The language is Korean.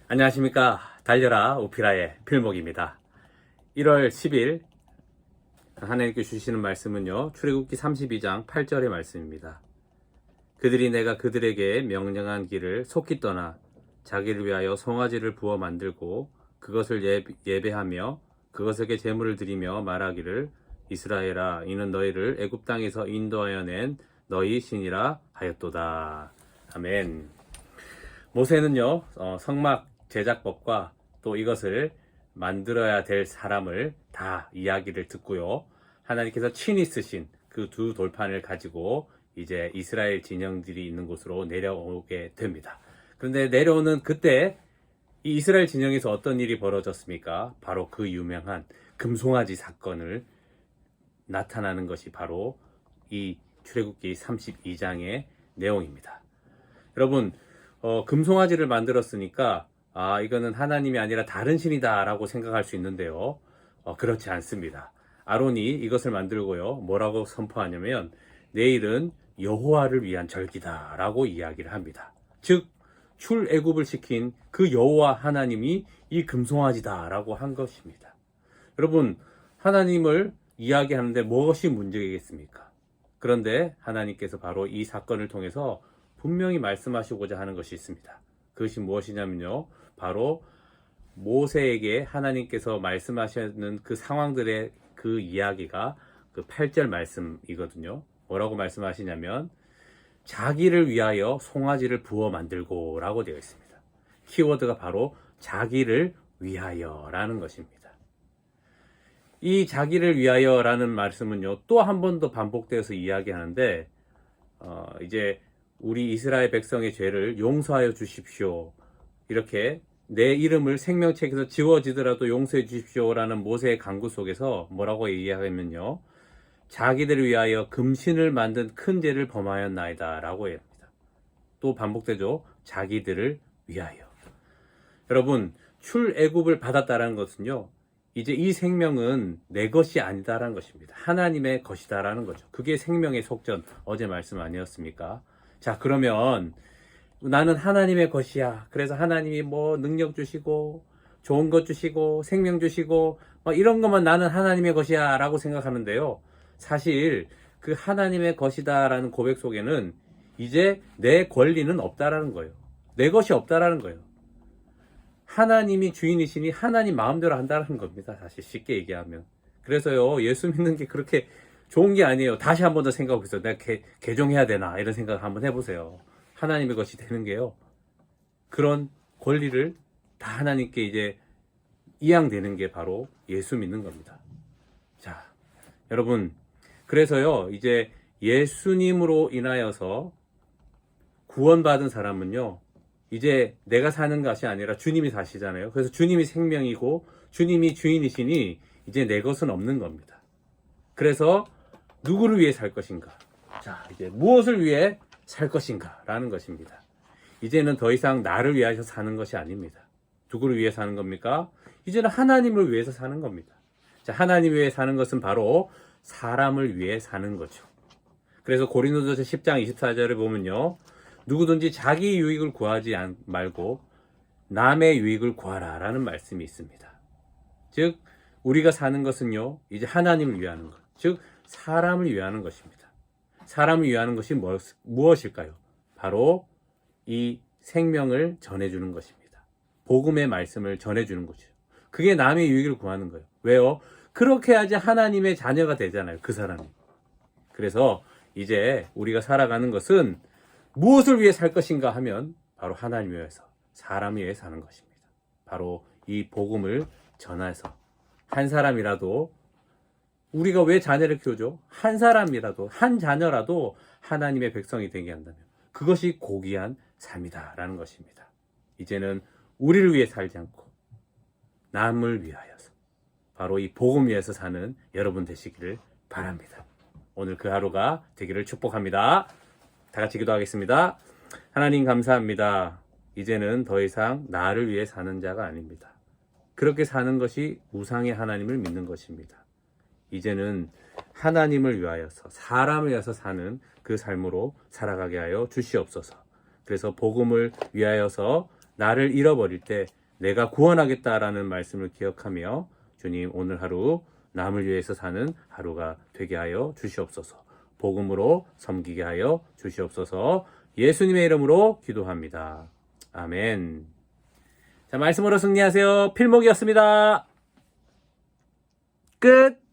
안녕하십니까. 달려라 오피라의 필목입니다. 1월 10일 하나님께 주시는 말씀은요, 출애굽기 32장 8절의 말씀입니다. 그들이 내가 그들에게 명령한 길을 속히 떠나 자기를 위하여 송아지를 부어 만들고 그것을 예배하며 그것에게 제물을 드리며 말하기를 이스라엘아, 이는 너희를 애굽 땅에서 인도하여 낸 너희 신이라 하였도다. 아멘. 모세는요, 성막 제작법과 또 이것을 만들어야 될 사람을 다 이야기를 듣고요, 하나님께서 친히 쓰신 그 두 돌판을 가지고 이제 이스라엘 진영들이 있는 곳으로 내려오게 됩니다. 그런데 내려오는 그때 이 이스라엘 진영에서 어떤 일이 벌어졌습니까? 바로 그 유명한 금송아지 사건을 나타나는 것이 바로 이 출애굽기 32장의 내용입니다. 여러분, 금송아지를 만들었으니까 이거는 하나님이 아니라 다른 신이다 라고 생각할 수 있는데요, 그렇지 않습니다. 아론이 이것을 만들고요, 뭐라고 선포하냐면 내일은 여호와를 위한 절기다 라고 이야기를 합니다. 즉 출애굽을 시킨 그 여호와 하나님이 이 금송아지다 라고 한 것입니다. 여러분, 하나님을 이야기하는데 무엇이 문제겠습니까? 그런데 하나님께서 바로 이 사건을 통해서 분명히 말씀하시고자 하는 것이 있습니다. 그것이 무엇이냐면요, 바로 모세에게 하나님께서 말씀하시는 그 상황들의 그 이야기가 그 8절 말씀이거든요. 뭐라고 말씀하시냐면 자기를 위하여 송아지를 부어 만들고 라고 되어 있습니다. 키워드가 바로 자기를 위하여 라는 것입니다. 이 자기를 위하여 라는 말씀은요, 또 한 번 더 반복되어서 이야기하는데 이제 우리 이스라엘 백성의 죄를 용서하여 주십시오, 이렇게 내 이름을 생명책에서 지워지더라도 용서해 주십시오라는 모세의 간구 속에서 뭐라고 이야기하면요, 자기들을 위하여 금신을 만든 큰 죄를 범하였나이다 라고 합니다. 또 반복되죠. 자기들을 위하여. 여러분, 출애굽을 받았다라는 것은요, 이제 이 생명은 내 것이 아니다라는 것입니다. 하나님의 것이다라는 거죠. 그게 생명의 속전, 어제 말씀 아니었습니까? 자, 그러면 나는 하나님의 것이야, 그래서 하나님이 뭐 능력 주시고 좋은 것 주시고 생명 주시고 이런 것만 나는 하나님의 것이야 라고 생각하는데요, 사실 그 하나님의 것이다 라는 고백 속에는 이제 내 권리는 없다라는 거예요. 내 것이 없다라는 거예요. 하나님이 주인이시니 하나님 마음대로 한다는 겁니다, 사실 쉽게 얘기하면. 그래서요, 예수 믿는 게 그렇게 좋은 게 아니에요. 다시 한 번 더 생각해보세요. 내가 개종해야 되나 이런 생각 한번 해보세요. 하나님의 것이 되는 게요, 그런 권리를 다 하나님께 이제 이양되는 게 바로 예수 믿는 겁니다. 자, 여러분, 그래서요, 이제 예수님으로 인하여서 구원받은 사람은요, 이제 내가 사는 것이 아니라 주님이 사시잖아요. 그래서 주님이 생명이고 주님이 주인이시니 이제 내 것은 없는 겁니다. 그래서 누구를 위해 살 것인가? 자, 이제 무엇을 위해 살 것인가 라는 것입니다. 이제는 더 이상 나를 위하여 사는 것이 아닙니다. 누구를 위해 사는 겁니까? 이제는 하나님을 위해서 사는 겁니다. 자, 하나님을 위해 사는 것은 바로 사람을 위해 사는 거죠. 그래서 고린도전서 10장 24절을 보면요, 누구든지 자기 유익을 구하지 말고 남의 유익을 구하라 라는 말씀이 있습니다. 즉 우리가 사는 것은요, 이제 하나님을 위하는 것, 즉 사람을 위하는 것입니다. 사람을 위하는 것이 무엇일까요? 바로 이 생명을 전해주는 것입니다. 복음의 말씀을 전해주는 거죠. 그게 남의 유익을 구하는 거예요. 왜요? 그렇게 해야지 하나님의 자녀가 되잖아요, 그 사람이. 그래서 이제 우리가 살아가는 것은 무엇을 위해 살 것인가 하면 바로 하나님을 위해서, 사람을 위해 사는 것입니다. 바로 이 복음을 전해서 한 사람이라도, 우리가 왜 자녀를 키우죠? 한 사람이라도, 한 자녀라도 하나님의 백성이 되게 한다면 그것이 고귀한 삶이다라는 것입니다. 이제는 우리를 위해 살지 않고 남을 위하여서, 바로 이 복음 위해서 사는 여러분 되시기를 바랍니다. 오늘 그 하루가 되기를 축복합니다. 다 같이 기도하겠습니다. 하나님 감사합니다. 이제는 더 이상 나를 위해 사는 자가 아닙니다. 그렇게 사는 것이 우상의 하나님을 믿는 것입니다. 이제는 하나님을 위하여서, 사람을 위해서 사는 그 삶으로 살아가게 하여 주시옵소서. 그래서 복음을 위하여서 나를 잃어버릴 때 내가 구원하겠다라는 말씀을 기억하며 주님 오늘 하루 남을 위해서 사는 하루가 되게 하여 주시옵소서. 복음으로 섬기게 하여 주시옵소서. 예수님의 이름으로 기도합니다. 아멘. 자, 말씀으로 승리하세요. 필목이었습니다. 끝.